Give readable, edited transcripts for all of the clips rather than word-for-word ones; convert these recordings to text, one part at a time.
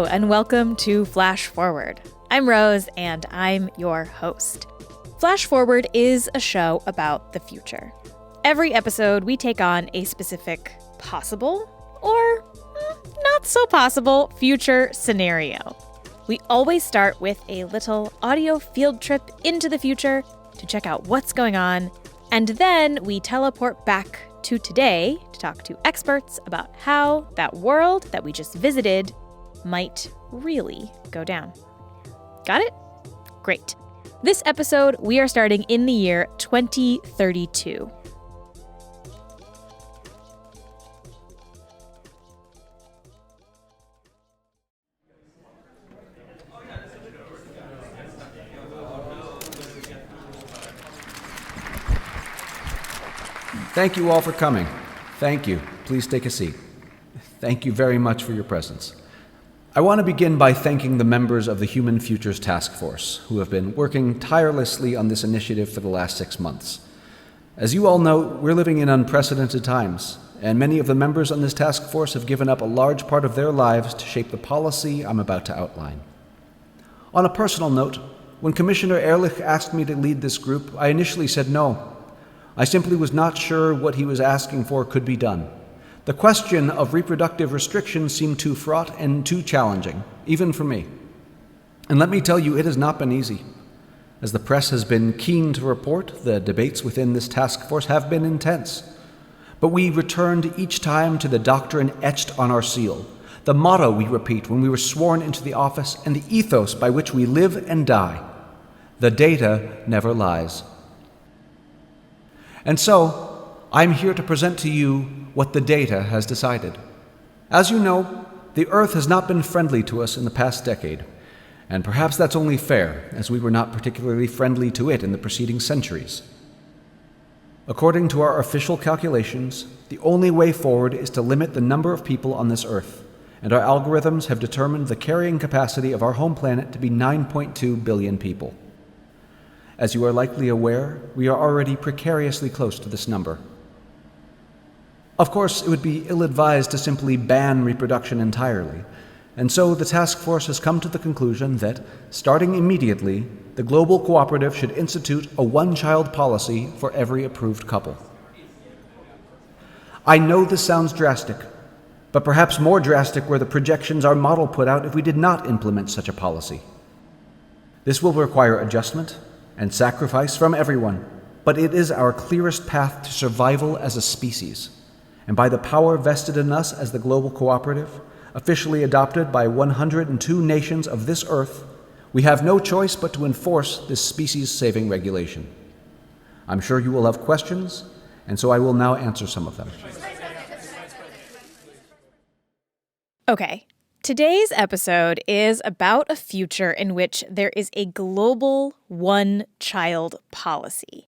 Hello, and welcome to Flash Forward. I'm Rose, and I'm your host. Flash Forward is a show about the future. Every episode, we take on a specific possible or not so possible future scenario. We always start with a little audio field trip into the future to check out what's going on, and then we teleport back to today to talk to experts about how that world that we just visited might really go down. Got it? Great. This episode, we are starting in the year 2032. Thank you all for coming. Thank you. Please take a seat. Thank you very much for your presence. I want to begin by thanking the members of the Human Futures Task Force who have been working tirelessly on this initiative for the last 6 months. As you all know, we're living in unprecedented times, and many of the members on this task force have given up a large part of their lives to shape the policy I'm about to outline. On a personal note, when Commissioner Ehrlich asked me to lead this group, I initially said no. I simply was not sure what he was asking for could be done. The question of reproductive restriction seemed too fraught and too challenging, even for me. And let me tell you, it has not been easy. As the press has been keen to report, the debates within this task force have been intense. But we returned each time to the doctrine etched on our seal, the motto we repeat when we were sworn into the office, and the ethos by which we live and die. The data never lies. And so, I'm here to present to you what the data has decided. As you know, the Earth has not been friendly to us in the past decade, and perhaps that's only fair, as we were not particularly friendly to it in the preceding centuries. According to our official calculations, the only way forward is to limit the number of people on this Earth, and our algorithms have determined the carrying capacity of our home planet to be 9.2 billion people. As you are likely aware, we are already precariously close to this number. Of course, it would be ill-advised to simply ban reproduction entirely, and so the task force has come to the conclusion that, starting immediately, the Global Cooperative should institute a one-child policy for every approved couple. I know this sounds drastic, but perhaps more drastic were the projections our model put out if we did not implement such a policy. This will require adjustment and sacrifice from everyone, but it is our clearest path to survival as a species. And by the power vested in us as the Global Cooperative, officially adopted by 102 nations of this Earth, we have no choice but to enforce this species-saving regulation. I'm sure you will have questions, and so I will now answer some of them. Okay. Today's episode is about a future in which there is a global one-child policy.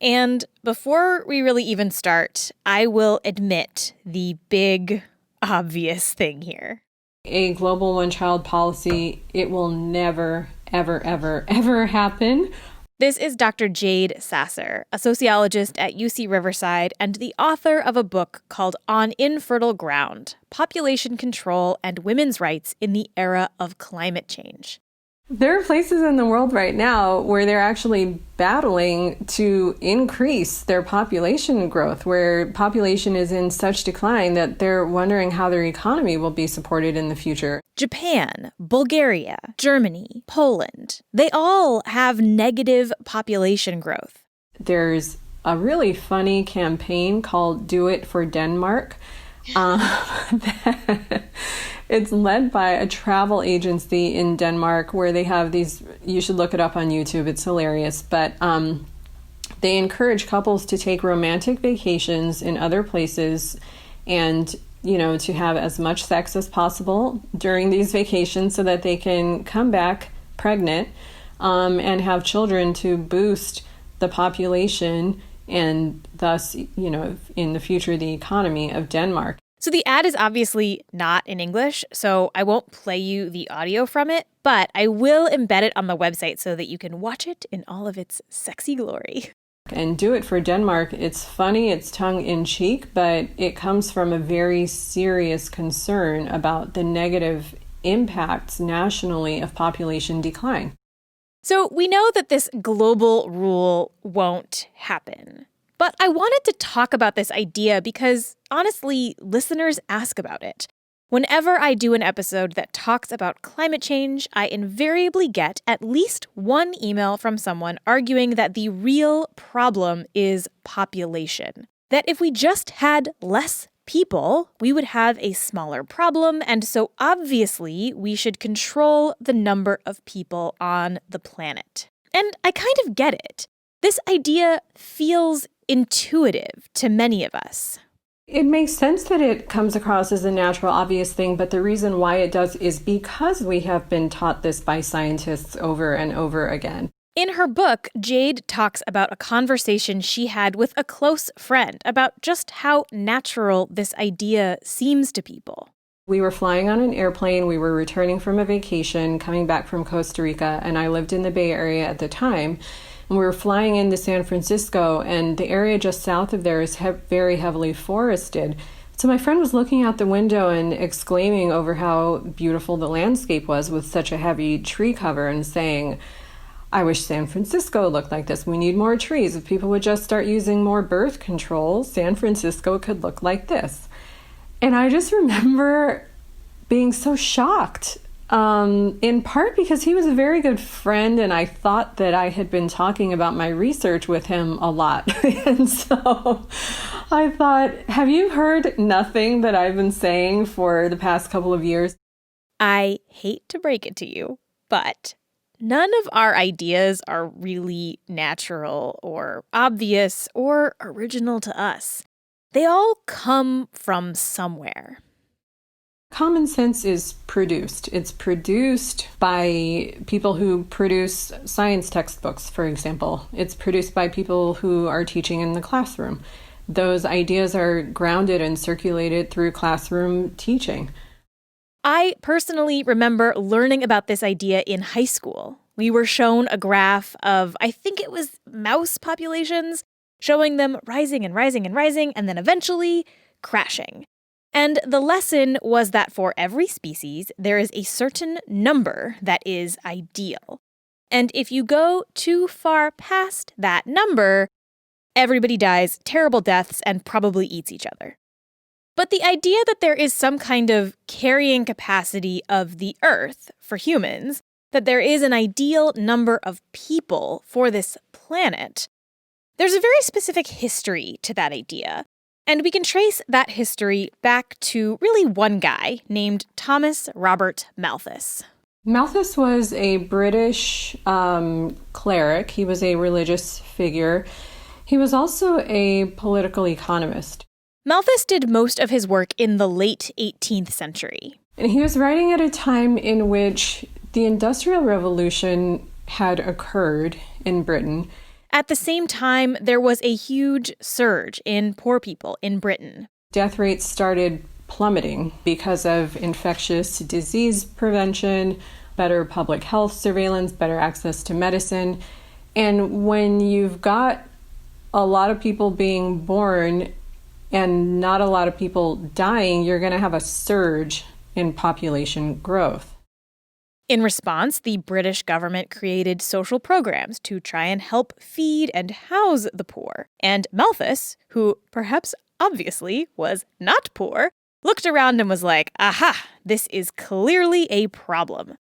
And before we really even start, I will admit the big, obvious thing here. A global one-child policy, it will never, ever, ever, ever happen. This is Dr. Jade Sasser, a sociologist at UC Riverside and the author of a book called On Infertile Ground: Population Control and Women's Rights in the Era of Climate Change. There are places in the world right now where they're actually battling to increase their population growth, where population is in such decline that they're wondering how their economy will be supported in the future. Japan, Bulgaria, Germany, Poland, they all have negative population growth. There's a really funny campaign called Do It for Denmark. It's led by a travel agency in Denmark where they have these, you should look it up on YouTube, it's hilarious, but they encourage couples to take romantic vacations in other places and, you know, to have as much sex as possible during these vacations so that they can come back pregnant and have children to boost the population and thus, you know, in the future, the economy of Denmark. So the ad is obviously not in English, so I won't play you the audio from it, but I will embed it on the website so that you can watch it in all of its sexy glory. And Do It for Denmark, it's funny, it's tongue-in-cheek, but it comes from a very serious concern about the negative impacts nationally of population decline. So we know that this global rule won't happen. But I wanted to talk about this idea because, honestly, listeners ask about it. Whenever I do an episode that talks about climate change, I invariably get at least one email from someone arguing that the real problem is population. That if we just had less people, we would have a smaller problem, and so obviously we should control the number of people on the planet. And I kind of get it. This idea feels intuitive to many of us. It makes sense that it comes across as a natural, obvious thing, but the reason why it does is because we have been taught this by scientists over and over again. In her book, Jade talks about a conversation she had with a close friend about just how natural this idea seems to people. We were flying on an airplane. We were returning from a vacation, coming back from Costa Rica, and I lived in the Bay Area at the time. And we were flying into San Francisco, and the area just south of there is very heavily forested. So my friend was looking out the window and exclaiming over how beautiful the landscape was with such a heavy tree cover and saying, I wish San Francisco looked like this. We need more trees. If people would just start using more birth control, San Francisco could look like this. And I just remember being so shocked, in part because he was a very good friend and I thought that I had been talking about my research with him a lot. And so I thought, have you heard nothing that I've been saying for the past couple of years? I hate to break it to you, but none of our ideas are really natural or obvious or original to us. They all come from somewhere. Common sense is produced. It's produced by people who produce science textbooks, for example. It's produced by people who are teaching in the classroom. Those ideas are grounded and circulated through classroom teaching. I personally remember learning about this idea in high school. We were shown a graph of, I think it was mouse populations, showing them rising and rising and rising, and then eventually crashing. And the lesson was that for every species, there is a certain number that is ideal. And if you go too far past that number, everybody dies terrible deaths and probably eats each other. But the idea that there is some kind of carrying capacity of the Earth for humans, that there is an ideal number of people for this planet, there's a very specific history to that idea. And we can trace that history back to really one guy named Thomas Robert Malthus. Malthus was a British cleric. He was a religious figure. He was also a political economist. Malthus did most of his work in the late 18th century. And he was writing at a time in which the Industrial Revolution had occurred in Britain. At the same time, there was a huge surge in poor people in Britain. Death rates started plummeting because of infectious disease prevention, better public health surveillance, better access to medicine. And when you've got a lot of people being born and not a lot of people dying, you're going to have a surge in population growth. In response, the British government created social programs to try and help feed and house the poor. And Malthus, who perhaps obviously was not poor, looked around and was like, aha, this is clearly a problem.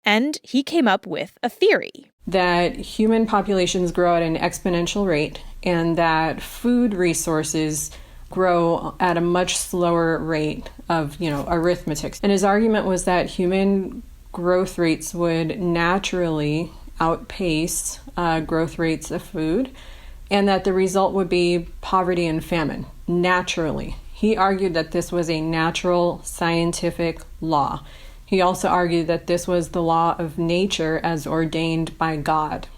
And he came up with a theory. That human populations grow at an exponential rate and that food resources grow at a much slower rate of, arithmetic. And his argument was that human growth rates would naturally outpace growth rates of food, and that the result would be poverty and famine, naturally. He argued that this was a natural scientific law. He also argued that this was the law of nature as ordained by God.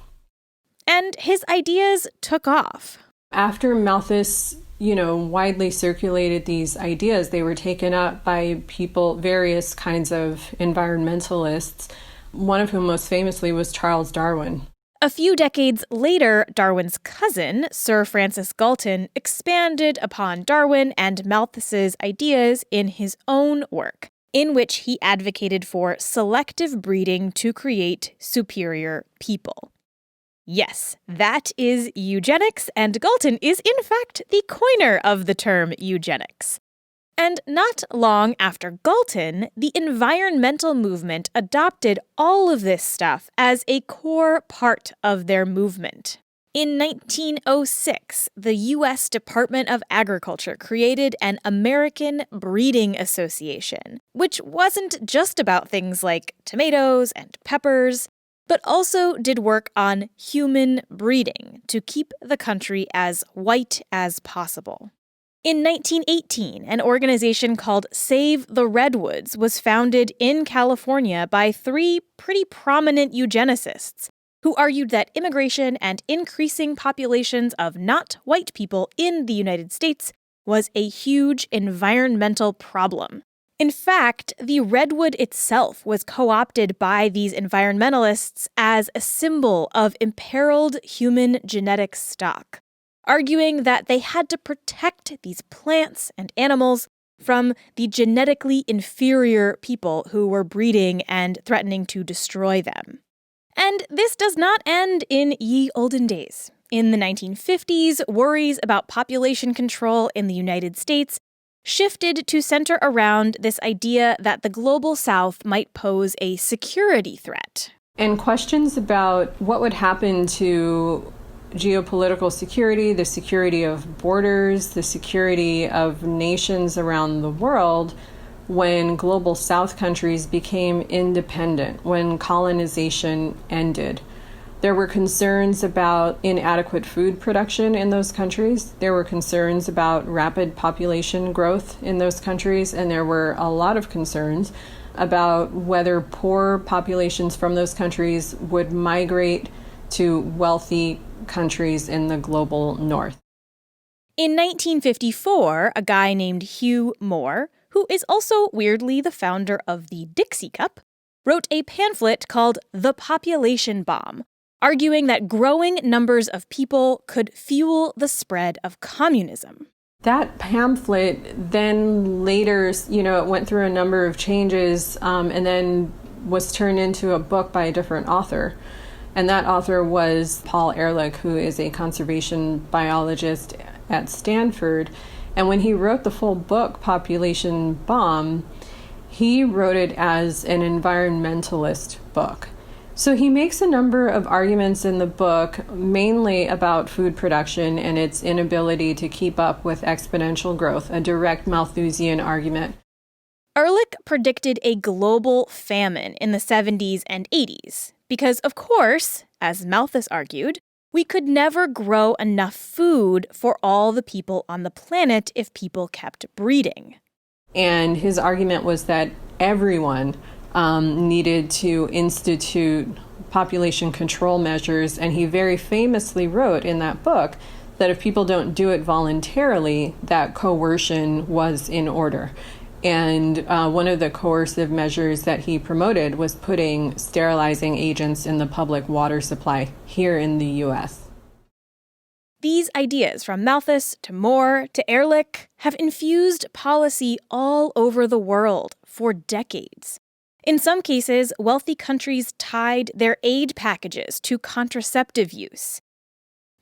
And his ideas took off. After Malthus widely circulated these ideas, they were taken up by people, various kinds of environmentalists, one of whom most famously was Charles Darwin. A few decades later, Darwin's cousin, Sir Francis Galton, expanded upon Darwin and Malthus's ideas in his own work. in which he advocated for selective breeding to create superior people. Yes, that is eugenics, and Galton is in fact the coiner of the term eugenics. And not long after Galton, the environmental movement adopted all of this stuff as a core part of their movement. In 1906, the U.S. Department of Agriculture created an American Breeding Association, which wasn't just about things like tomatoes and peppers, but also did work on human breeding to keep the country as white as possible. In 1918, an organization called Save the Redwoods was founded in California by three pretty prominent eugenicists who argued that immigration and increasing populations of not white people in the United States was a huge environmental problem. In fact, the redwood itself was co-opted by these environmentalists as a symbol of imperiled human genetic stock, arguing that they had to protect these plants and animals from the genetically inferior people who were breeding and threatening to destroy them. And this does not end in ye olden days. In the 1950s, worries about population control in the United States shifted to center around this idea that the global South might pose a security threat. And questions about what would happen to geopolitical security, the security of borders, the security of nations around the world when global South countries became independent, when colonization ended. There were concerns about inadequate food production in those countries. There were concerns about rapid population growth in those countries, and there were a lot of concerns about whether poor populations from those countries would migrate to wealthy countries in the global north. In 1954, a guy named Hugh Moore, who is also weirdly the founder of the Dixie Cup, wrote a pamphlet called The Population Bomb, arguing that growing numbers of people could fuel the spread of communism. That pamphlet then later, it went through a number of changes and then was turned into a book by a different author. And that author was Paul Ehrlich, who is a conservation biologist at Stanford. And when he wrote the full book, Population Bomb, he wrote it as an environmentalist book. So he makes a number of arguments in the book, mainly about food production and its inability to keep up with exponential growth, a direct Malthusian argument. Ehrlich predicted a global famine in the 70s and 80s because, of course, as Malthus argued, we could never grow enough food for all the people on the planet if people kept breeding. And his argument was that everyone needed to institute population control measures, and he very famously wrote in that book that if people don't do it voluntarily, that coercion was in order. And one of the coercive measures that he promoted was putting sterilizing agents in the public water supply here in the U.S. These ideas, from Malthus to Moore to Ehrlich, have infused policy all over the world for decades. In some cases, wealthy countries tied their aid packages to contraceptive use.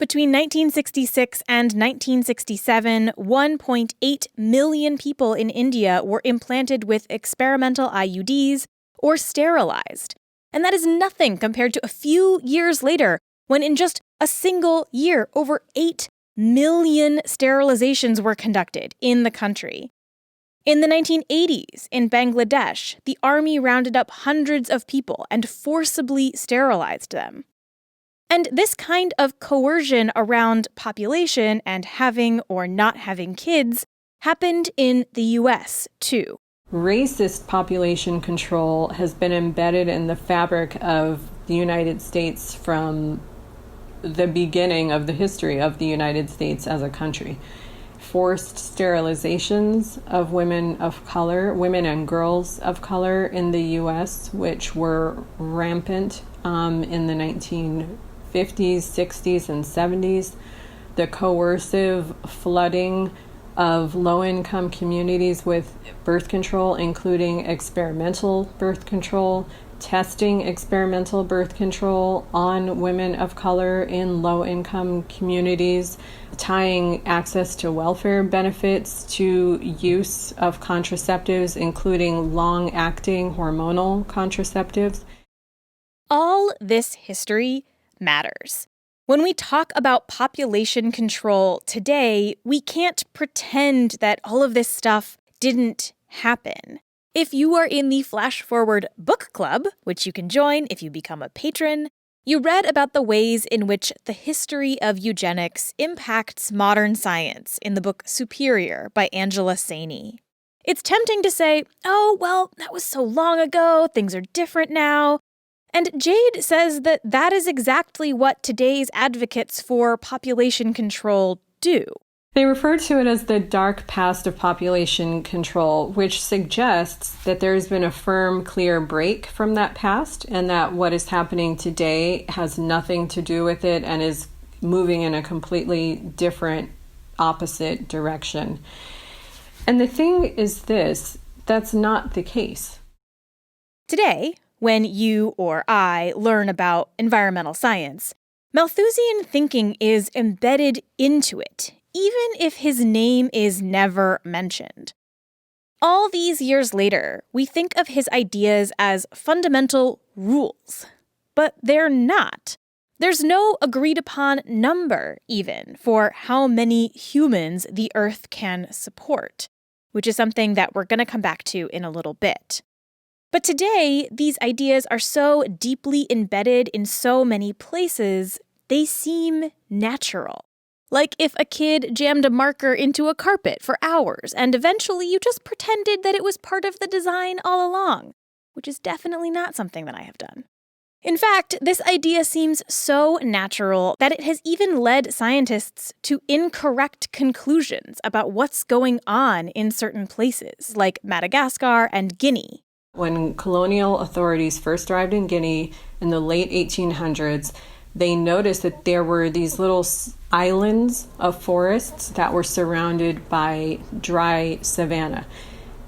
Between 1966 and 1967, 1.8 million people in India were implanted with experimental IUDs or sterilized. And that is nothing compared to a few years later, when in just a single year, over 8 million sterilizations were conducted in the country. In the 1980s, in Bangladesh, the army rounded up hundreds of people and forcibly sterilized them. And this kind of coercion around population and having or not having kids happened in the U.S., too. Racist population control has been embedded in the fabric of the United States from the beginning of the history of the United States as a country. Forced sterilizations of women of color, women and girls of color in the U.S., which were rampant in the 1950s, 60s, and 70s. The coercive flooding of low-income communities with birth control, including experimental birth control, testing experimental birth control on women of color in low-income communities, tying access to welfare benefits to use of contraceptives, including long-acting hormonal contraceptives. All this history matters. When we talk about population control today, we can't pretend that all of this stuff didn't happen. If you are in the Flash Forward Book Club, which you can join if you become a patron, you read about the ways in which the history of eugenics impacts modern science in the book Superior by Angela Saini. It's tempting to say, oh, well, that was so long ago, things are different now. And Jade says that that is exactly what today's advocates for population control do. They refer to it as the dark past of population control, which suggests that there's been a firm, clear break from that past and that what is happening today has nothing to do with it and is moving in a completely different, opposite direction. And the thing is this, that's not the case. Today, when you or I learn about environmental science, Malthusian thinking is embedded into it, even if his name is never mentioned. All these years later, we think of his ideas as fundamental rules, but they're not. There's no agreed-upon number, even, for how many humans the Earth can support, which is something that we're going to come back to in a little bit. But today, these ideas are so deeply embedded in so many places, they seem natural. Like if a kid jammed a marker into a carpet for hours and eventually you just pretended that it was part of the design all along, which is definitely not something that I have done. In fact, this idea seems so natural that it has even led scientists to incorrect conclusions about what's going on in certain places, like Madagascar and Guinea. When colonial authorities first arrived in Guinea in the late 1800s, they noticed that there were these little islands of forests that were surrounded by dry savanna.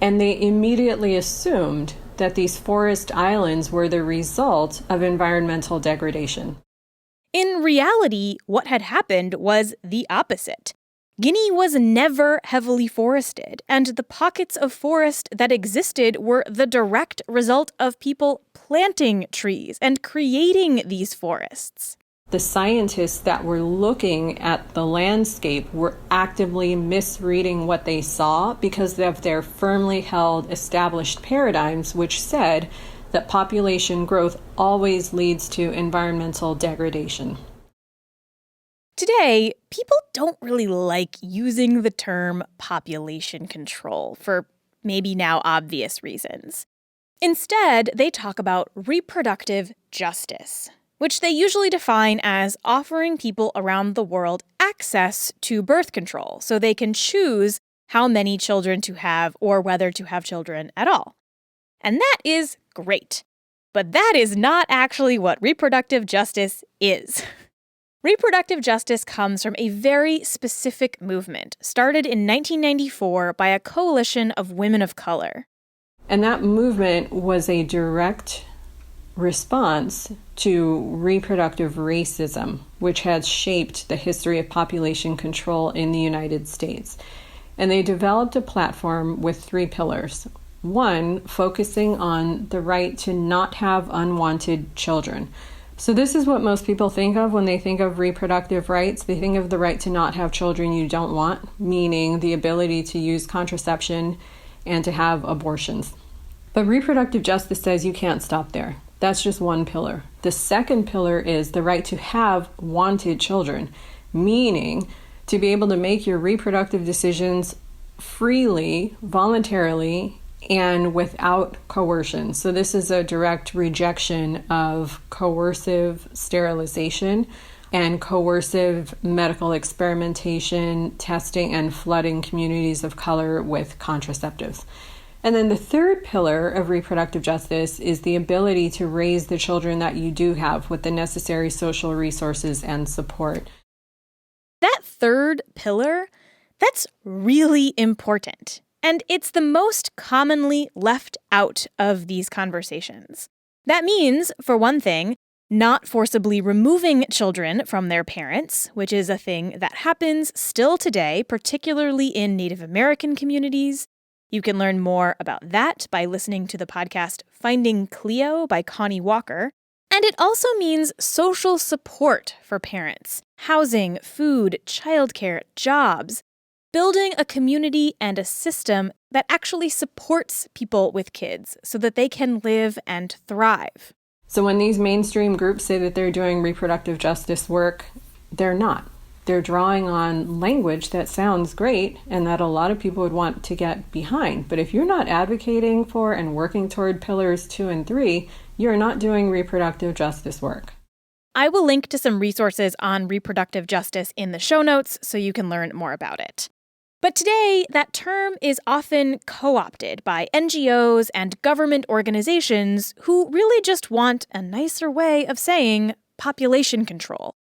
And they immediately assumed that these forest islands were the result of environmental degradation. In reality, what had happened was the opposite. Guinea was never heavily forested, and the pockets of forest that existed were the direct result of people planting trees and creating these forests. The scientists that were looking at the landscape were actively misreading what they saw because of their firmly held established paradigms, which said that population growth always leads to environmental degradation. Today, people don't really like using the term population control for maybe now obvious reasons. Instead, they talk about reproductive justice, which they usually define as offering people around the world access to birth control so they can choose how many children to have or whether to have children at all. And that is great. But that is not actually what reproductive justice is. Reproductive justice comes from a very specific movement started in 1994 by a coalition of women of color. And that movement was a direct response to reproductive racism, which has shaped the history of population control in the United States. And they developed a platform with 3 pillars. One, focusing on the right to not have unwanted children. So this is what most people think of when they think of reproductive rights. They think of the right to not have children you don't want, meaning the ability to use contraception and to have abortions. But reproductive justice says you can't stop there. That's just one pillar. The second pillar is the right to have wanted children, meaning to be able to make your reproductive decisions freely, voluntarily, and without coercion. So this is a direct rejection of coercive sterilization and coercive medical experimentation, testing, and flooding communities of color with contraceptives. And then the third pillar of reproductive justice is the ability to raise the children that you do have with the necessary social resources and support. That third pillar, That's really important. And it's the most commonly left out of these conversations. That means, for one thing, not forcibly removing children from their parents, which is a thing that happens still today, particularly in Native American communities. You can learn more about that by listening to the podcast Finding Cleo by Connie Walker. And it also means social support for parents, housing, food, childcare, jobs, building a community and a system that actually supports people with kids so that they can live and thrive. So when these mainstream groups say that they're doing reproductive justice work, they're not. They're drawing on language that sounds great and that a lot of people would want to get behind. But if you're not advocating for and working toward pillars 2 and 3, you're not doing reproductive justice work. I will link to some resources on reproductive justice in the show notes so you can learn more about it. But today, that term is often co-opted by NGOs and government organizations who really just want a nicer way of saying population control.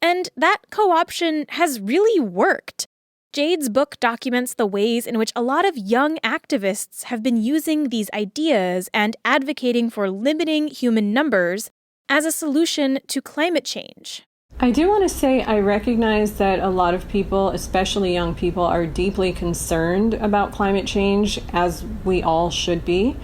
And that co-option has really worked. Jade's book documents the ways in which a lot of young activists have been using these ideas and advocating for limiting human numbers as a solution to climate change. I do want to say I recognize that a lot of people, especially young people, are deeply concerned about climate change, as we all should be.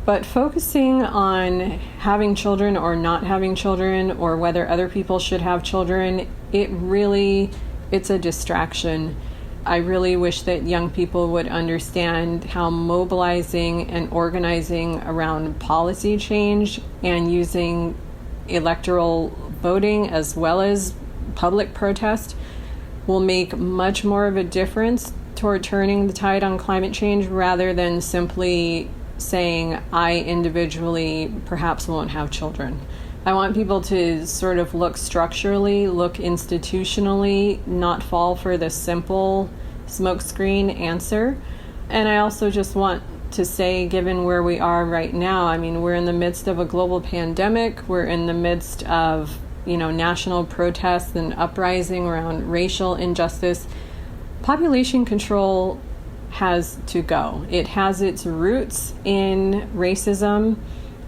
But focusing on having children or not having children, or whether other people should have children, it's a distraction. I really wish that young people would understand how mobilizing and organizing around policy change and using electoral voting as well as public protest will make much more of a difference toward turning the tide on climate change, rather than simply saying, I individually perhaps won't have children. I want people to sort of look structurally, look institutionally, not fall for the simple smokescreen answer. And I also just want to say, given where we are right now, I mean, we're in the midst of a global pandemic. We're in the midst of, national protests and uprising around racial injustice. Population control has to go. It has its roots in racism.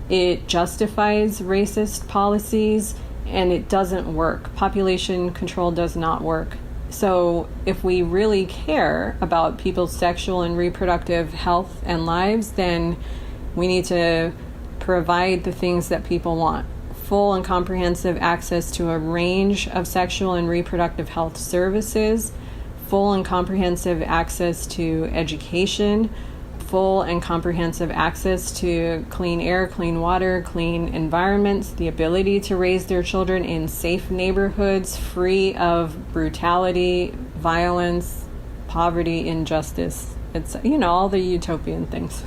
It justifies racist policies, and it doesn't work. Population control does not work. So if we really care about people's sexual and reproductive health and lives, then we need to provide the things that people want. Full and comprehensive access to a range of sexual and reproductive health services, full and comprehensive access to education, full and comprehensive access to clean air, clean water, clean environments, the ability to raise their children in safe neighborhoods, free of brutality, violence, poverty, injustice. It's, all the utopian things.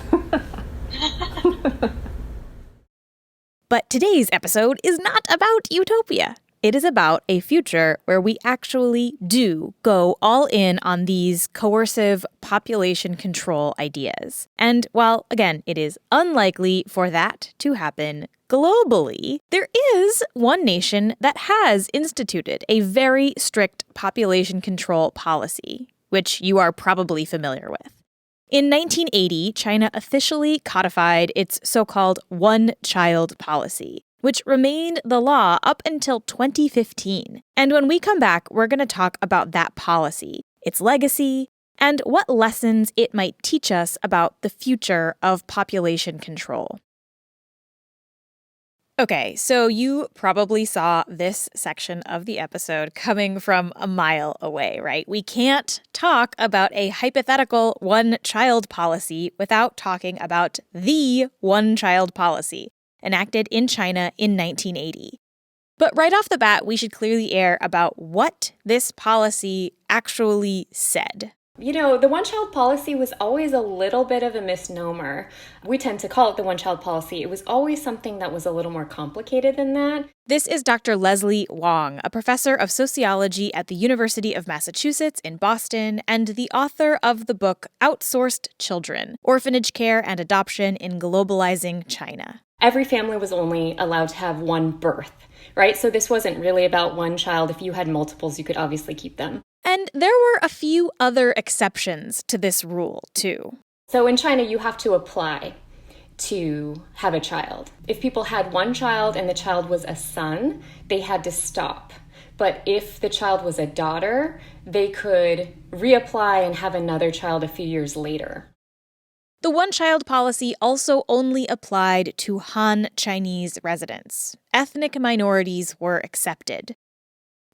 But today's episode is not about utopia. It is about a future where we actually do go all in on these coercive population control ideas. And while, again, it is unlikely for that to happen globally, there is one nation that has instituted a very strict population control policy, which you are probably familiar with. In 1980, China officially codified its so-called one-child policy, which remained the law up until 2015. And when we come back, we're going to talk about that policy, its legacy, and what lessons it might teach us about the future of population control. Okay, so you probably saw this section of the episode coming from a mile away, right? We can't talk about a hypothetical one-child policy without talking about the one-child policy, enacted in China in 1980. But right off the bat, we should clear the air about what this policy actually said. The one-child policy was always a little bit of a misnomer. We tend to call it the one-child policy. It was always something that was a little more complicated than that. This is Dr. Leslie Wong, a professor of sociology at the University of Massachusetts in Boston and the author of the book Outsourced Children: Orphanage Care and Adoption in Globalizing China. Every family was only allowed to have one birth, right? So this wasn't really about one child. If you had multiples, you could obviously keep them. And there were a few other exceptions to this rule, too. So in China, you have to apply to have a child. If people had one child and the child was a son, they had to stop. But if the child was a daughter, they could reapply and have another child a few years later. The one-child policy also only applied to Han Chinese residents. Ethnic minorities were accepted.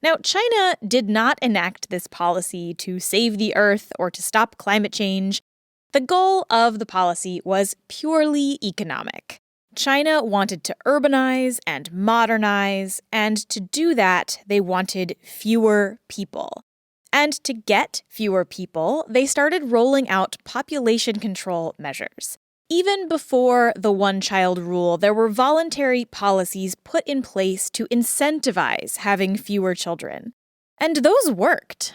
Now, China did not enact this policy to save the Earth or to stop climate change. The goal of the policy was purely economic. China wanted to urbanize and modernize, and to do that, they wanted fewer people. And to get fewer people, they started rolling out population control measures. Even before the one-child rule, there were voluntary policies put in place to incentivize having fewer children. And those worked.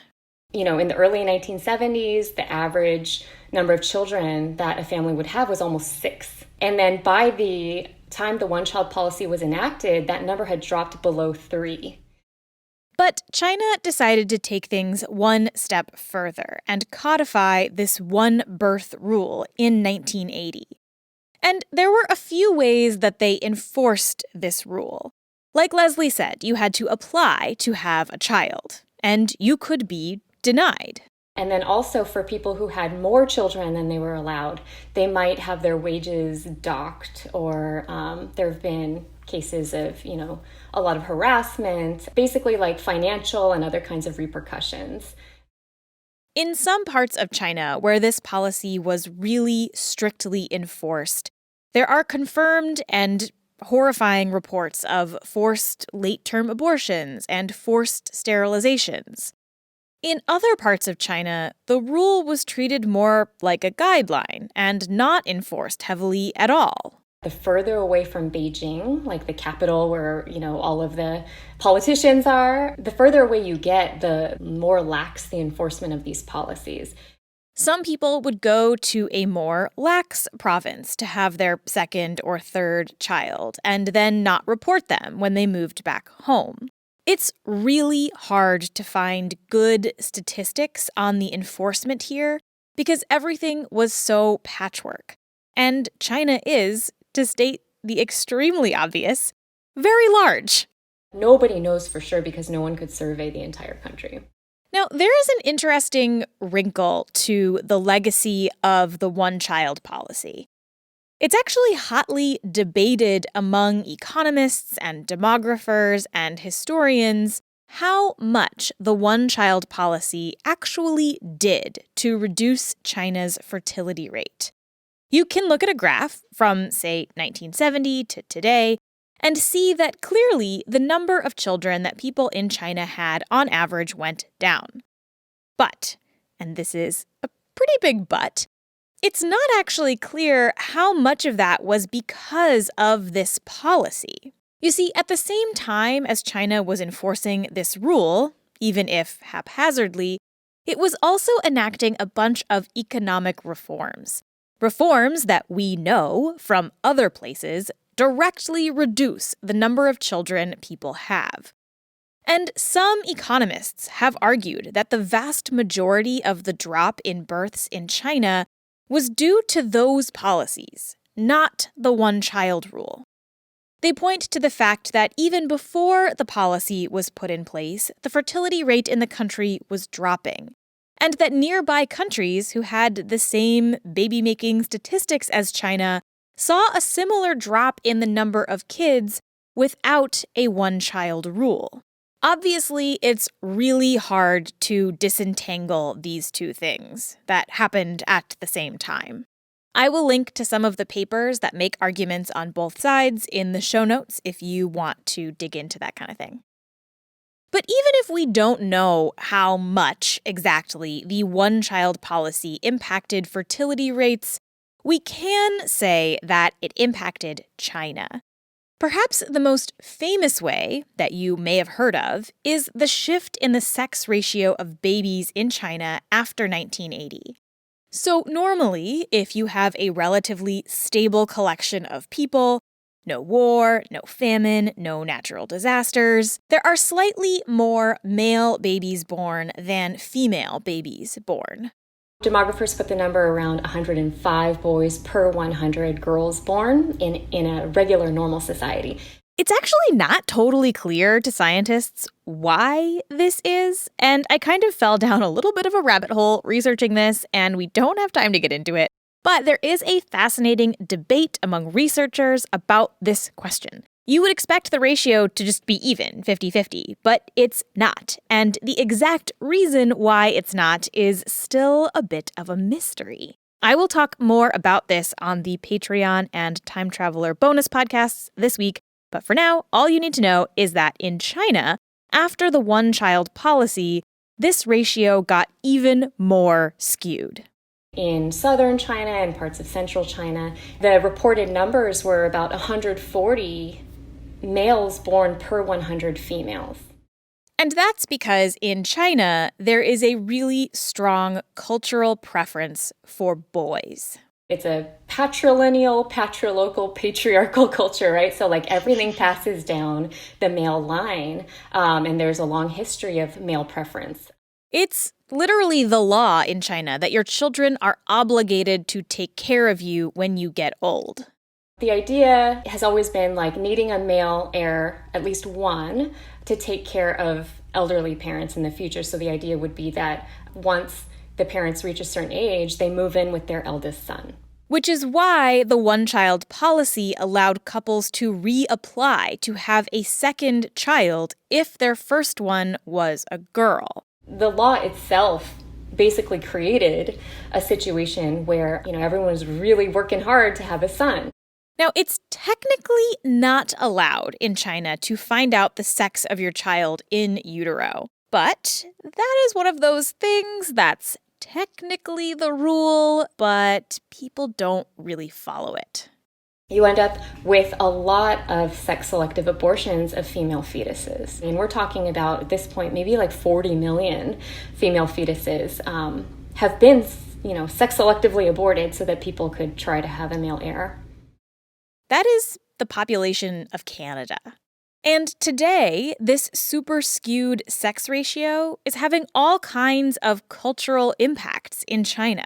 You know, in the early 1970s, the average number of children that a family would have was almost 6. And then by the time the one-child policy was enacted, that number had dropped below 3. But China decided to take things one step further and codify this one-birth rule in 1980. And there were a few ways that they enforced this rule. Like Leslie said, you had to apply to have a child, and you could be denied. And then also for people who had more children than they were allowed, they might have their wages docked, or there have been cases of, a lot of harassment, basically like financial and other kinds of repercussions. In some parts of China where this policy was really strictly enforced, there are confirmed and horrifying reports of forced late-term abortions and forced sterilizations. In other parts of China, the rule was treated more like a guideline and not enforced heavily at all. The further away from Beijing, like the capital where, all of the politicians are, the further away you get, the more lax the enforcement of these policies. Some people would go to a more lax province to have their second or third child and then not report them when they moved back home. It's really hard to find good statistics on the enforcement here because everything was so patchwork. And China is, to state the extremely obvious, very large. Nobody knows for sure because no one could survey the entire country. Now, there is an interesting wrinkle to the legacy of the one-child policy. It's actually hotly debated among economists and demographers and historians how much the one-child policy actually did to reduce China's fertility rate. You can look at a graph from, say, 1970 to today and see that clearly the number of children that people in China had on average went down. But, and this is a pretty big but, it's not actually clear how much of that was because of this policy. You see, at the same time as China was enforcing this rule, even if haphazardly, it was also enacting a bunch of economic reforms. Reforms that we know from other places directly reduce the number of children people have. And some economists have argued that the vast majority of the drop in births in China was due to those policies, not the one-child rule. They point to the fact that even before the policy was put in place, the fertility rate in the country was dropping, and that nearby countries who had the same baby-making statistics as China saw a similar drop in the number of kids without a one-child rule. Obviously, it's really hard to disentangle these two things that happened at the same time. I will link to some of the papers that make arguments on both sides in the show notes if you want to dig into that kind of thing. But even if we don't know how much exactly the one-child policy impacted fertility rates, we can say that it impacted China. Perhaps the most famous way that you may have heard of is the shift in the sex ratio of babies in China after 1980. So normally, if you have a relatively stable collection of people, No war, no famine, no natural disasters. There are slightly more male babies born than female babies born. Demographers put the number around 105 boys per 100 girls born in a regular normal society. It's actually not totally clear to scientists why this is, and I kind of fell down a little bit of a rabbit hole researching this, and we don't have time to get into it. But there is a fascinating debate among researchers about this question. You would expect the ratio to just be even, 50-50, but it's not. And the exact reason why it's not is still a bit of a mystery. I will talk more about this on the Patreon and Time Traveler bonus podcasts this week, but for now, all you need to know is that in China, after the one-child policy, this ratio got even more skewed. In southern China and parts of central China, the reported numbers were about 140 males born per 100 females. And that's because in China, there is a really strong cultural preference for boys. It's a patrilineal, patrilocal, patriarchal culture, right? So like everything passes down the male line, and there's a long history of male preference. It's literally the law in China that your children are obligated to take care of you when you get old. The idea has always been like needing a male heir, at least one, to take care of elderly parents in the future. So the idea would be that once the parents reach a certain age, they move in with their eldest son. Which is why the one-child policy allowed couples to reapply to have a second child if their first one was a girl. The law itself basically created a situation where, everyone was really working hard to have a son. Now, it's technically not allowed in China to find out the sex of your child in utero. But that is one of those things that's technically the rule, but people don't really follow it. You end up with a lot of sex-selective abortions of female fetuses. And we're talking about, at this point, maybe like 40 million female fetuses have been, sex-selectively aborted so that people could try to have a male heir. That is the population of Canada. And today, this super skewed sex ratio is having all kinds of cultural impacts in China.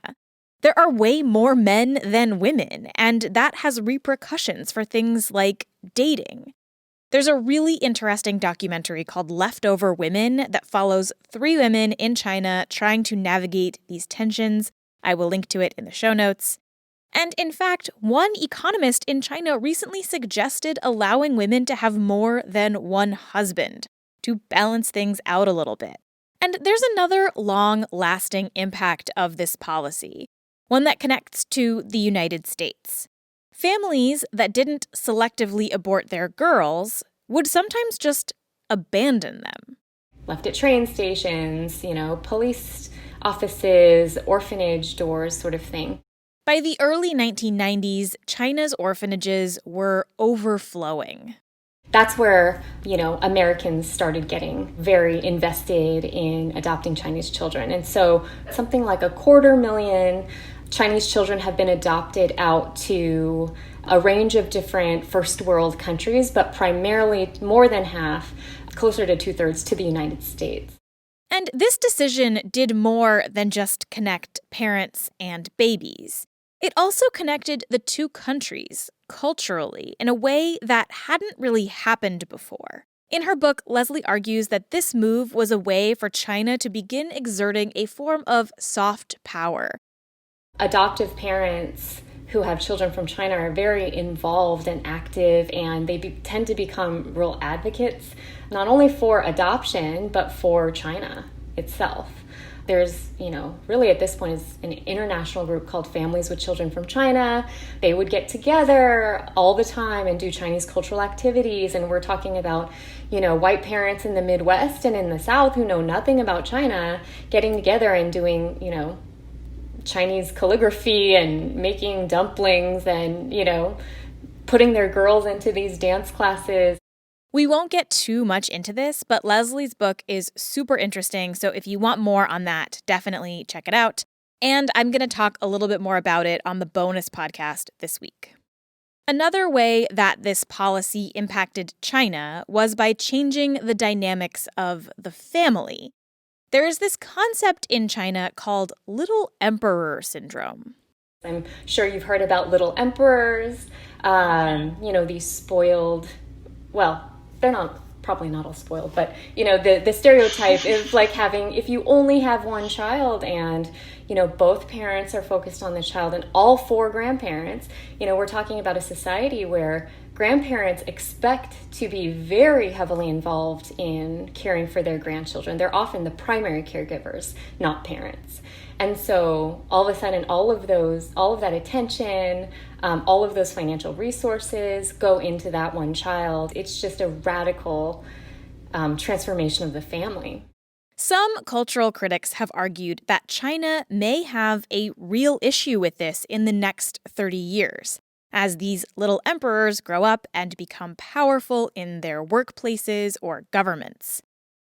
There are way more men than women, and that has repercussions for things like dating. There's a really interesting documentary called Leftover Women that follows 3 women in China trying to navigate these tensions. I will link to it in the show notes. And in fact, one economist in China recently suggested allowing women to have more than one husband to balance things out a little bit. And there's another long-lasting impact of this policy, one that connects to the United States. Families that didn't selectively abort their girls would sometimes just abandon them. Left at train stations, police offices, orphanage doors, sort of thing. By the early 1990s, China's orphanages were overflowing. That's where, Americans started getting very invested in adopting Chinese children. And so something like 250,000 Chinese children have been adopted out to a range of different first world countries, but primarily more than half, closer to 2/3, to the United States. And this decision did more than just connect parents and babies. It also connected the two countries culturally in a way that hadn't really happened before. In her book, Leslie argues that this move was a way for China to begin exerting a form of soft power. Adoptive parents who have children from China are very involved and active, and they tend to become real advocates, not only for adoption, but for China itself. There's, really at this point is an international group called Families with Children from China. They would get together all the time and do Chinese cultural activities. And we're talking about, white parents in the Midwest and in the South who know nothing about China getting together and doing, Chinese calligraphy and making dumplings and, putting their girls into these dance classes. We won't get too much into this, but Leslie's book is super interesting, so if you want more on that, definitely check it out. And I'm going to talk a little bit more about it on the bonus podcast this week. Another way that this policy impacted China was by changing the dynamics of the family. There is this concept in China called Little Emperor Syndrome. I'm sure you've heard about little emperors, these spoiled, well, they're probably not all spoiled, but, the stereotype is like if you only have one child and, both parents are focused on the child and all four grandparents, we're talking about a society where grandparents expect to be very heavily involved in caring for their grandchildren. They're often the primary caregivers, not parents. And so all of a sudden, all of that attention, all of those financial resources go into that one child. It's just a radical transformation of the family. Some cultural critics have argued that China may have a real issue with this in the next 30 years, as these little emperors grow up and become powerful in their workplaces or governments.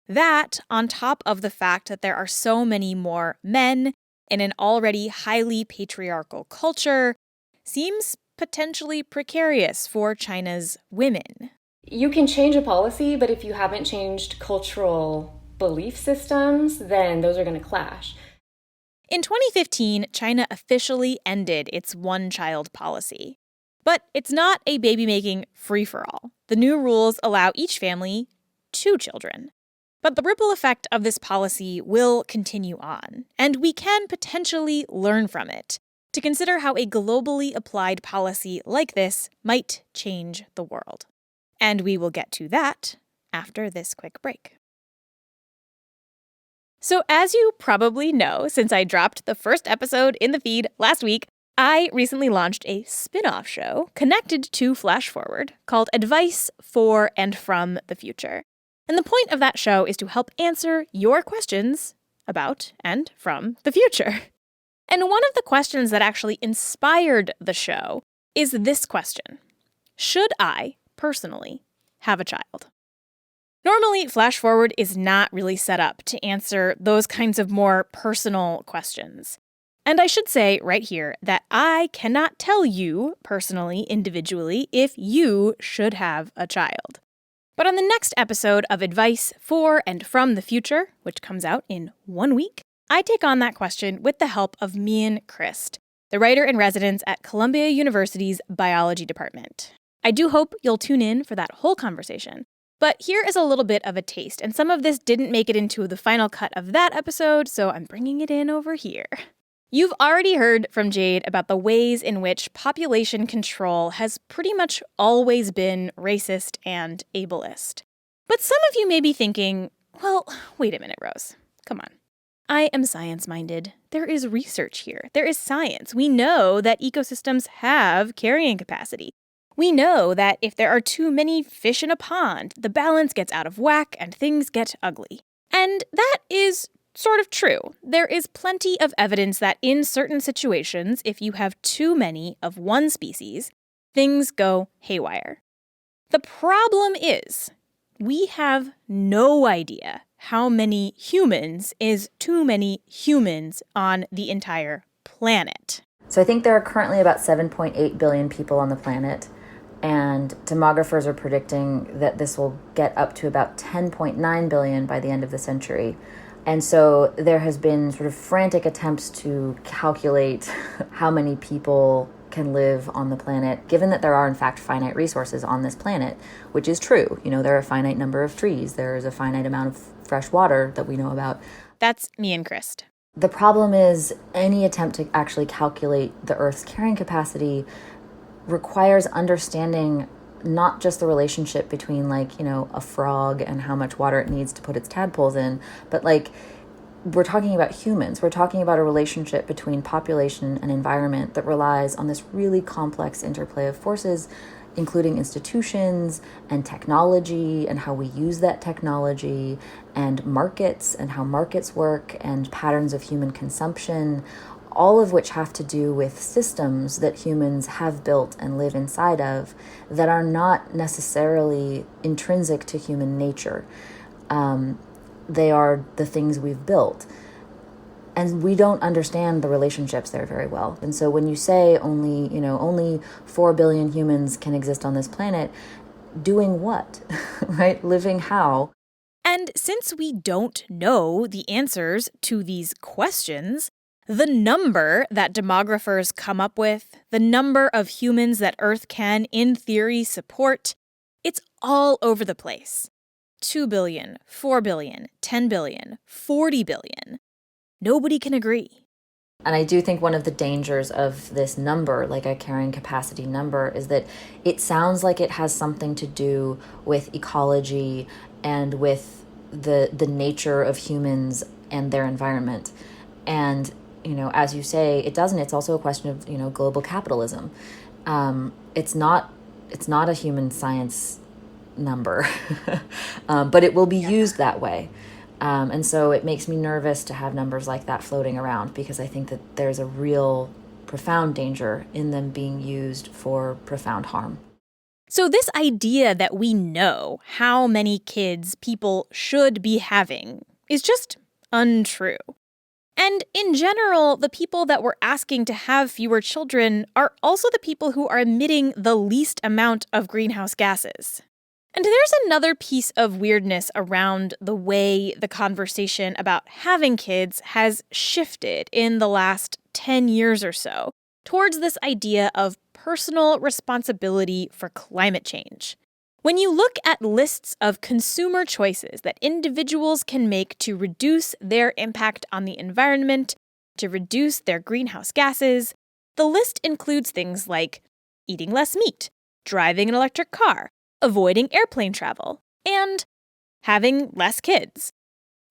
That, on top of the fact that there are so many more men in an already highly patriarchal culture, seems potentially precarious for China's women. You can change a policy, but if you haven't changed cultural belief systems, then those are going to clash. In 2015, China officially ended its one-child policy. But it's not a baby-making free-for-all. The new rules allow each family 2 children. But the ripple effect of this policy will continue on, and we can potentially learn from it to consider how a globally applied policy like this might change the world. And we will get to that after this quick break. So as you probably know, since I dropped the first episode in the feed last week, I recently launched a spin-off show connected to Flash Forward called Advice for and from the Future. And the point of that show is to help answer your questions about and from the future. And one of the questions that actually inspired the show is this question: should I, personally, have a child? Normally, Flash Forward is not really set up to answer those kinds of more personal questions. And I should say right here that I cannot tell you, personally, individually, if you should have a child. But on the next episode of Advice for and from the Future, which comes out in 1 week, I take on that question with the help of Mian Christ, the writer-in-residence at Columbia University's biology department. I do hope you'll tune in for that whole conversation. But here is a little bit of a taste, and some of this didn't make it into the final cut of that episode, so I'm bringing it in over here. You've already heard from Jade about the ways in which population control has pretty much always been racist and ableist. But some of you may be thinking, well, wait a minute, Rose. Come on. I am science-minded. There is research here. There is science. We know that ecosystems have carrying capacity. We know that if there are too many fish in a pond, the balance gets out of whack and things get ugly. And that is sort of true. There is plenty of evidence that in certain situations, if you have too many of one species, things go haywire. The problem is, we have no idea how many humans is too many humans on the entire planet. So I think there are currently about 7.8 billion people on the planet, and demographers are predicting that this will get up to about 10.9 billion by the end of the century. And so there has been sort of frantic attempts to calculate how many people can live on the planet, given that there are, in fact, finite resources on this planet, which is true. You know, there are a finite number of trees. There is a finite amount of fresh water that we know about. That's Mian Christ. The problem is any attempt to actually calculate the Earth's carrying capacity requires understanding not just the relationship between, like, you know, a frog and how much water it needs to put its tadpoles in, but, like, we're talking about humans. We're talking about a relationship between population and environment that relies on this really complex interplay of forces, including institutions and technology and how we use that technology, and markets and how markets work, and patterns of human consumption, all of which have to do with systems that humans have built and live inside of that are not necessarily intrinsic to human nature. They are the things we've built. And we don't understand the relationships there very well. And so when you say only 4 billion humans can exist on this planet, doing what, right? Living how? And since we don't know the answers to these questions, the number that demographers come up with, the number of humans that Earth can, in theory, support, it's all over the place. 2 billion, 4 billion, 10 billion, 40 billion. Nobody can agree. And I do think one of the dangers of this number, like a carrying capacity number, is that it sounds like it has something to do with ecology and with the nature of humans and their environment. And, as you say, it doesn't. It's also a question of, global capitalism. It's not a human science number, but it will be used that way. And so it makes me nervous to have numbers like that floating around, because I think that there's a real profound danger in them being used for profound harm. So this idea that we know how many kids people should be having is just untrue. And in general, the people that we're asking to have fewer children are also the people who are emitting the least amount of greenhouse gases. And there's another piece of weirdness around the way the conversation about having kids has shifted in the last 10 years or so towards this idea of personal responsibility for climate change. When you look at lists of consumer choices that individuals can make to reduce their impact on the environment, to reduce their greenhouse gases, the list includes things like eating less meat, driving an electric car, avoiding airplane travel, and having less kids.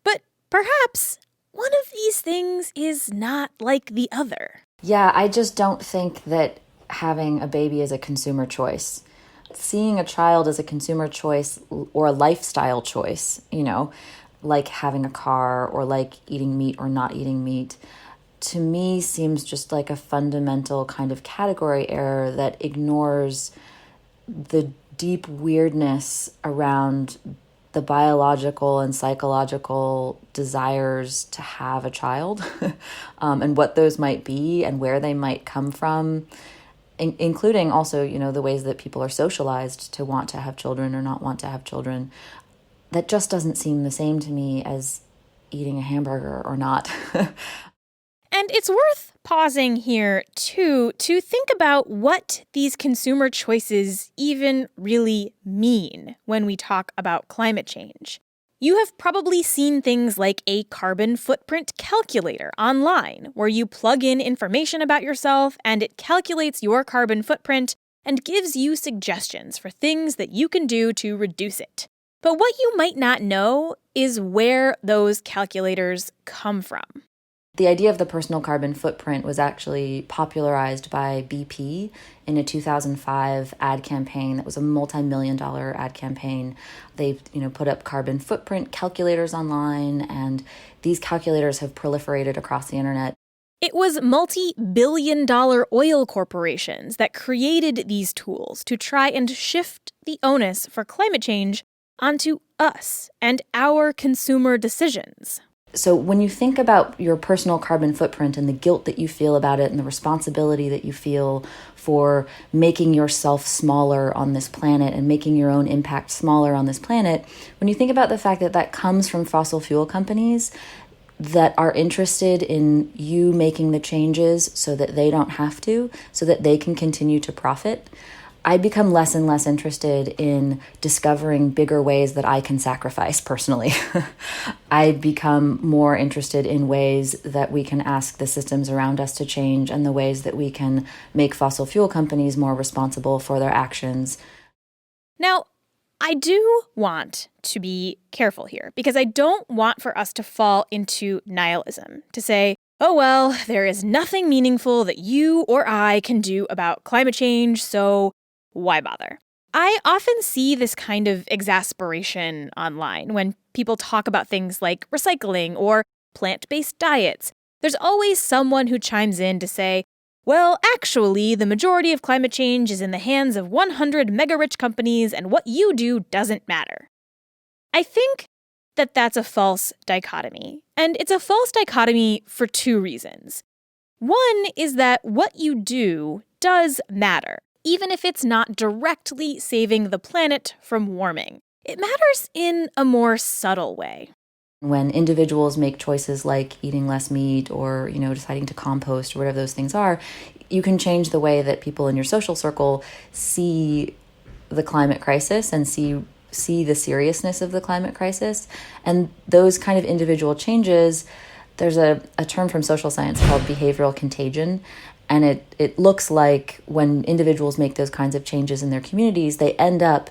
But perhaps one of these things is not like the other. Yeah, I just don't think that having a baby is a consumer choice. Seeing a child as a consumer choice or a lifestyle choice, like having a car or like eating meat or not eating meat, to me seems just like a fundamental kind of category error that ignores the deep weirdness around the biological and psychological desires to have a child and what those might be and where they might come from, including also, the ways that people are socialized to want to have children or not want to have children. That just doesn't seem the same to me as eating a hamburger or not. And it's worth pausing here, too, to think about what these consumer choices even really mean when we talk about climate change. You have probably seen things like a carbon footprint calculator online, where you plug in information about yourself and it calculates your carbon footprint and gives you suggestions for things that you can do to reduce it. But what you might not know is where those calculators come from. The idea of the personal carbon footprint was actually popularized by BP in a 2005 ad campaign that was a multi-million-dollar ad campaign. They, put up carbon footprint calculators online, and these calculators have proliferated across the internet. It was multi-billion-dollar oil corporations that created these tools to try and shift the onus for climate change onto us and our consumer decisions. So when you think about your personal carbon footprint and the guilt that you feel about it and the responsibility that you feel for making yourself smaller on this planet and making your own impact smaller on this planet, when you think about the fact that that comes from fossil fuel companies that are interested in you making the changes so that they don't have to, so that they can continue to profit, I become less and less interested in discovering bigger ways that I can sacrifice personally. I become more interested in ways that we can ask the systems around us to change and the ways that we can make fossil fuel companies more responsible for their actions. Now, I do want to be careful here, because I don't want for us to fall into nihilism, to say, oh, well, there is nothing meaningful that you or I can do about climate change, so why bother? I often see this kind of exasperation online when people talk about things like recycling or plant-based diets. There's always someone who chimes in to say, well, actually, the majority of climate change is in the hands of 100 mega-rich companies, and what you do doesn't matter. I think that that's a false dichotomy. And it's a false dichotomy for two reasons. One is that what you do does matter, even if it's not directly saving the planet from warming. It matters in a more subtle way. When individuals make choices like eating less meat or, deciding to compost or whatever those things are, you can change the way that people in your social circle see the climate crisis and see the seriousness of the climate crisis. And those kind of individual changes, there's a term from social science called behavioral contagion. And it looks like when individuals make those kinds of changes in their communities, they end up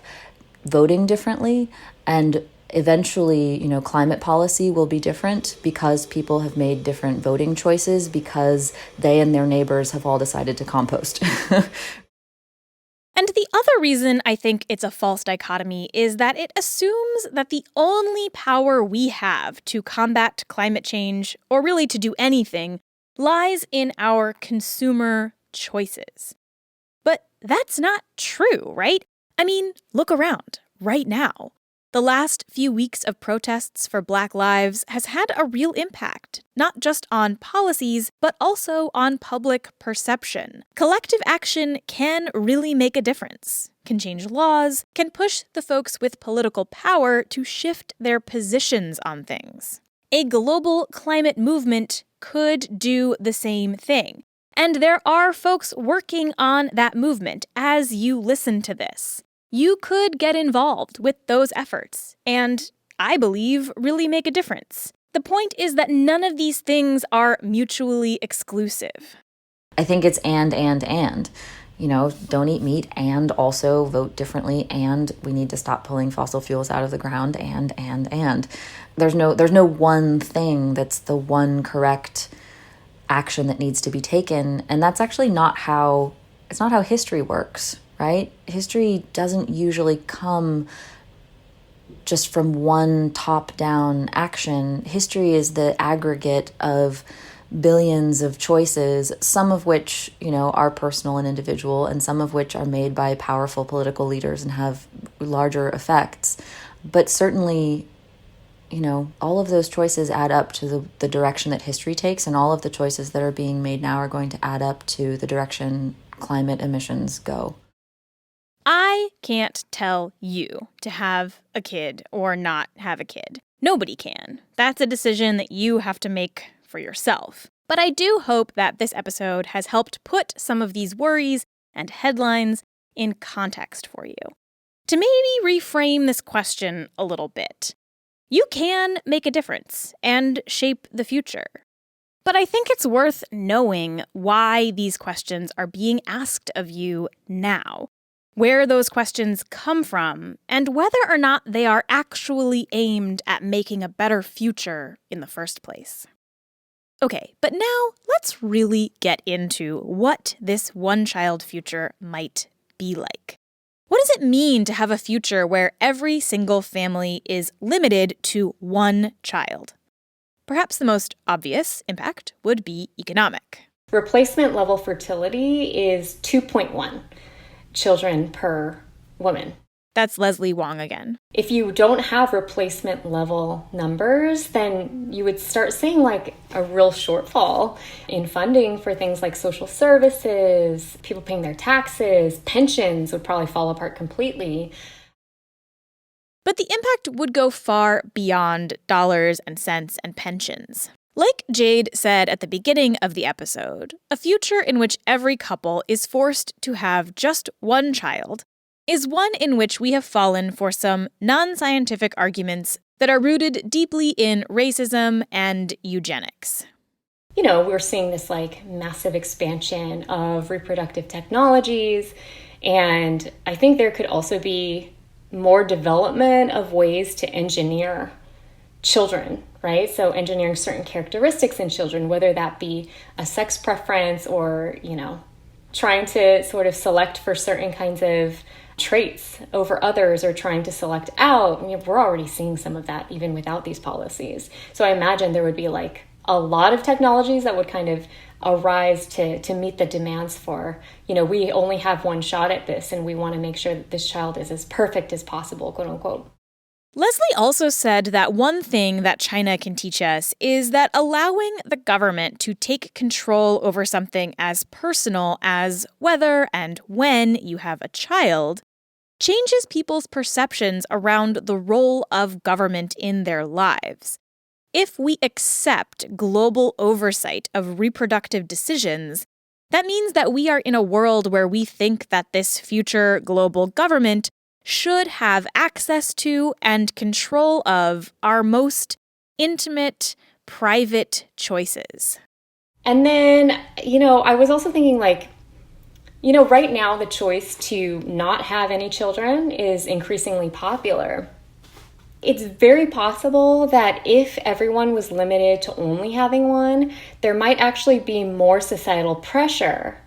voting differently, and eventually, climate policy will be different because people have made different voting choices because they and their neighbors have all decided to compost. And the other reason I think it's a false dichotomy is that it assumes that the only power we have to combat climate change, or really to do anything, lies in our consumer choices. But that's not true, right? I mean, look around right now. The last few weeks of protests for Black lives has had a real impact, not just on policies, but also on public perception. Collective action can really make a difference, can change laws, can push the folks with political power to shift their positions on things. A global climate movement could do the same thing. And there are folks working on that movement as you listen to this. You could get involved with those efforts and, I believe, really make a difference. The point is that none of these things are mutually exclusive. I think it's and. Don't eat meat and also vote differently, and we need to stop pulling fossil fuels out of the ground and. There's no one thing that's the one correct action that needs to be taken, and that's actually not how history works. Right? History doesn't usually come just from one top-down action. History is the aggregate of billions of choices, some of which, are personal and individual, and some of which are made by powerful political leaders and have larger effects. But certainly, all of those choices add up to the direction that history takes, and all of the choices that are being made now are going to add up to the direction climate emissions go. I can't tell you to have a kid or not have a kid. Nobody can. That's a decision that you have to make for yourself. But I do hope that this episode has helped put some of these worries and headlines in context for you. To maybe reframe this question a little bit. You can make a difference and shape the future. But I think it's worth knowing why these questions are being asked of you now, where those questions come from, and whether or not they are actually aimed at making a better future in the first place. Okay, but now let's really get into what this one-child future might be like. What does it mean to have a future where every single family is limited to one child? Perhaps the most obvious impact would be economic. Replacement level fertility is 2.1. children per woman. That's Leslie Wong again. If you don't have replacement level numbers, then you would start seeing like a real shortfall in funding for things like social services, people paying their taxes, pensions would probably fall apart completely. But the impact would go far beyond dollars and cents and pensions. Like Jade said at the beginning of the episode, a future in which every couple is forced to have just one child is one in which we have fallen for some non-scientific arguments that are rooted deeply in racism and eugenics. We're seeing this like massive expansion of reproductive technologies, and I think there could also be more development of ways to engineer children, right? So engineering certain characteristics in children, whether that be a sex preference or, trying to sort of select for certain kinds of traits over others or trying to select out. We're already seeing some of that even without these policies. So I imagine there would be like a lot of technologies that would kind of arise to meet the demands for, we only have one shot at this and we want to make sure that this child is as perfect as possible, quote unquote. Leslie also said that one thing that China can teach us is that allowing the government to take control over something as personal as whether and when you have a child changes people's perceptions around the role of government in their lives. If we accept global oversight of reproductive decisions, that means that we are in a world where we think that this future global government should have access to and control of our most intimate, private choices. And then, I was also thinking right now the choice to not have any children is increasingly popular. It's very possible that if everyone was limited to only having one, there might actually be more societal pressure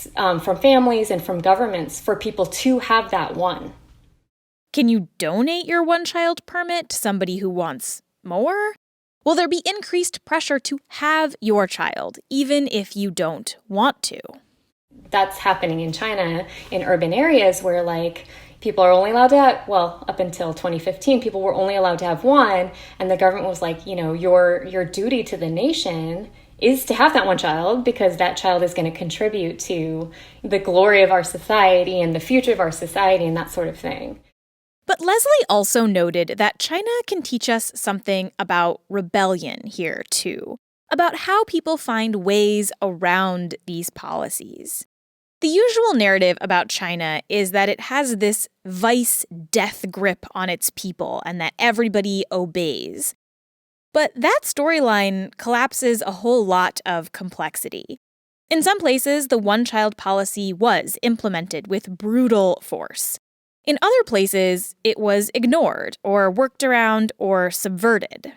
from families and from governments for people to have that one. Can you donate your one-child permit to somebody who wants more? Will there be increased pressure to have your child, even if you don't want to? That's happening in China, in urban areas where, people are only allowed to have, up until 2015, people were only allowed to have one, and the government was like, your duty to the nation is to have that one child because that child is going to contribute to the glory of our society and the future of our society and that sort of thing. But Leslie also noted that China can teach us something about rebellion here, too, about how people find ways around these policies. The usual narrative about China is that it has this vice death grip on its people and that everybody obeys. But that storyline collapses a whole lot of complexity. In some places, the one-child policy was implemented with brutal force. In other places, it was ignored or worked around or subverted.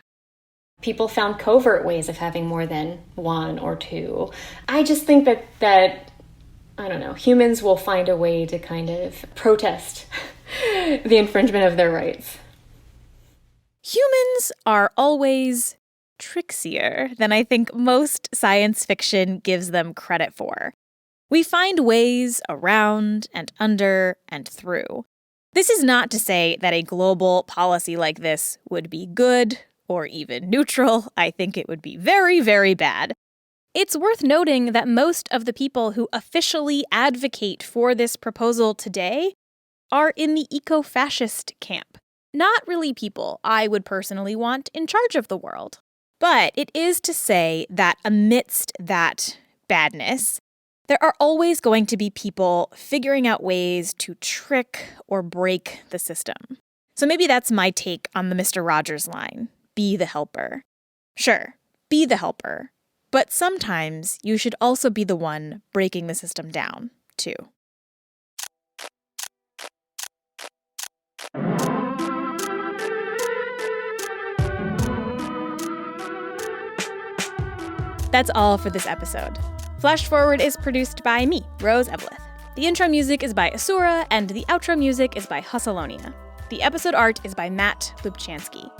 People found covert ways of having more than one or two. I just think that I don't know, humans will find a way to kind of protest the infringement of their rights. Humans are always trixier than I think most science fiction gives them credit for. We find ways around and under and through. This is not to say that a global policy like this would be good or even neutral. I think it would be very, very bad. It's worth noting that most of the people who officially advocate for this proposal today are in the eco-fascist camp. Not really people I would personally want in charge of the world. But it is to say that amidst that badness, there are always going to be people figuring out ways to trick or break the system. So maybe that's my take on the Mr. Rogers line. Be the helper. Sure, be the helper. But sometimes you should also be the one breaking the system down, too. That's all for this episode. Flash Forward is produced by me, Rose Eveleth. The intro music is by Asura, and the outro music is by Hustalonia. The episode art is by Matt Lubchansky.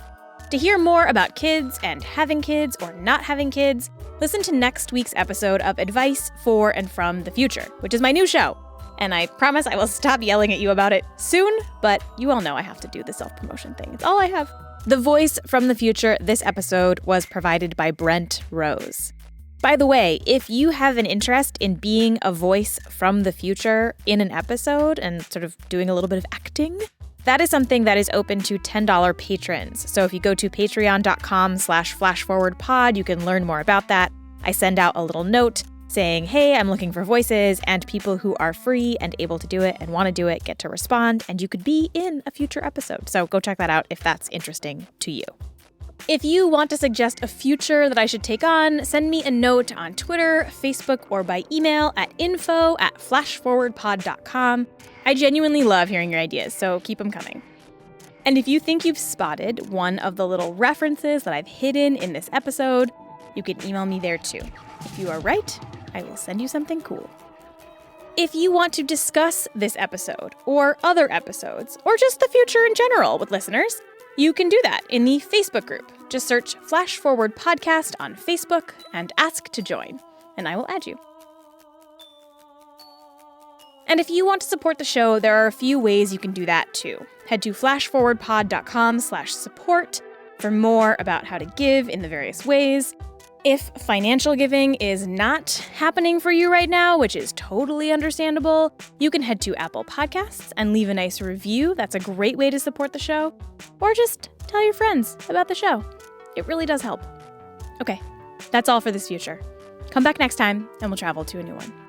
To hear more about kids and having kids or not having kids, listen to next week's episode of Advice for and from the Future, which is my new show. And I promise I will stop yelling at you about it soon, but you all know I have to do the self-promotion thing. It's all I have. The voice from the future this episode was provided by Brent Rose. By the way, if you have an interest in being a voice from the future in an episode and sort of doing a little bit of acting, that is something that is open to $10 patrons. So if you go to patreon.com/flashforwardpod, you can learn more about that. I send out a little note saying, hey, I'm looking for voices, and people who are free and able to do it and want to do it get to respond, and you could be in a future episode. So go check that out if that's interesting to you. If you want to suggest a future that I should take on, send me a note on Twitter, Facebook, or by email at info@flashforwardpod.com. I genuinely love hearing your ideas, so keep them coming. And if you think you've spotted one of the little references that I've hidden in this episode, you can email me there too. If you are right, I will send you something cool. If you want to discuss this episode, or other episodes, or just the future in general with listeners, you can do that in the Facebook group. Just search Flash Forward Podcast on Facebook and ask to join, and I will add you. And if you want to support the show, there are a few ways you can do that too. Head to flashforwardpod.com/support for more about how to give in the various ways. If financial giving is not happening for you right now, which is totally understandable, you can head to Apple Podcasts and leave a nice review. That's a great way to support the show. Or just tell your friends about the show. It really does help. Okay, that's all for this future. Come back next time and we'll travel to a new one.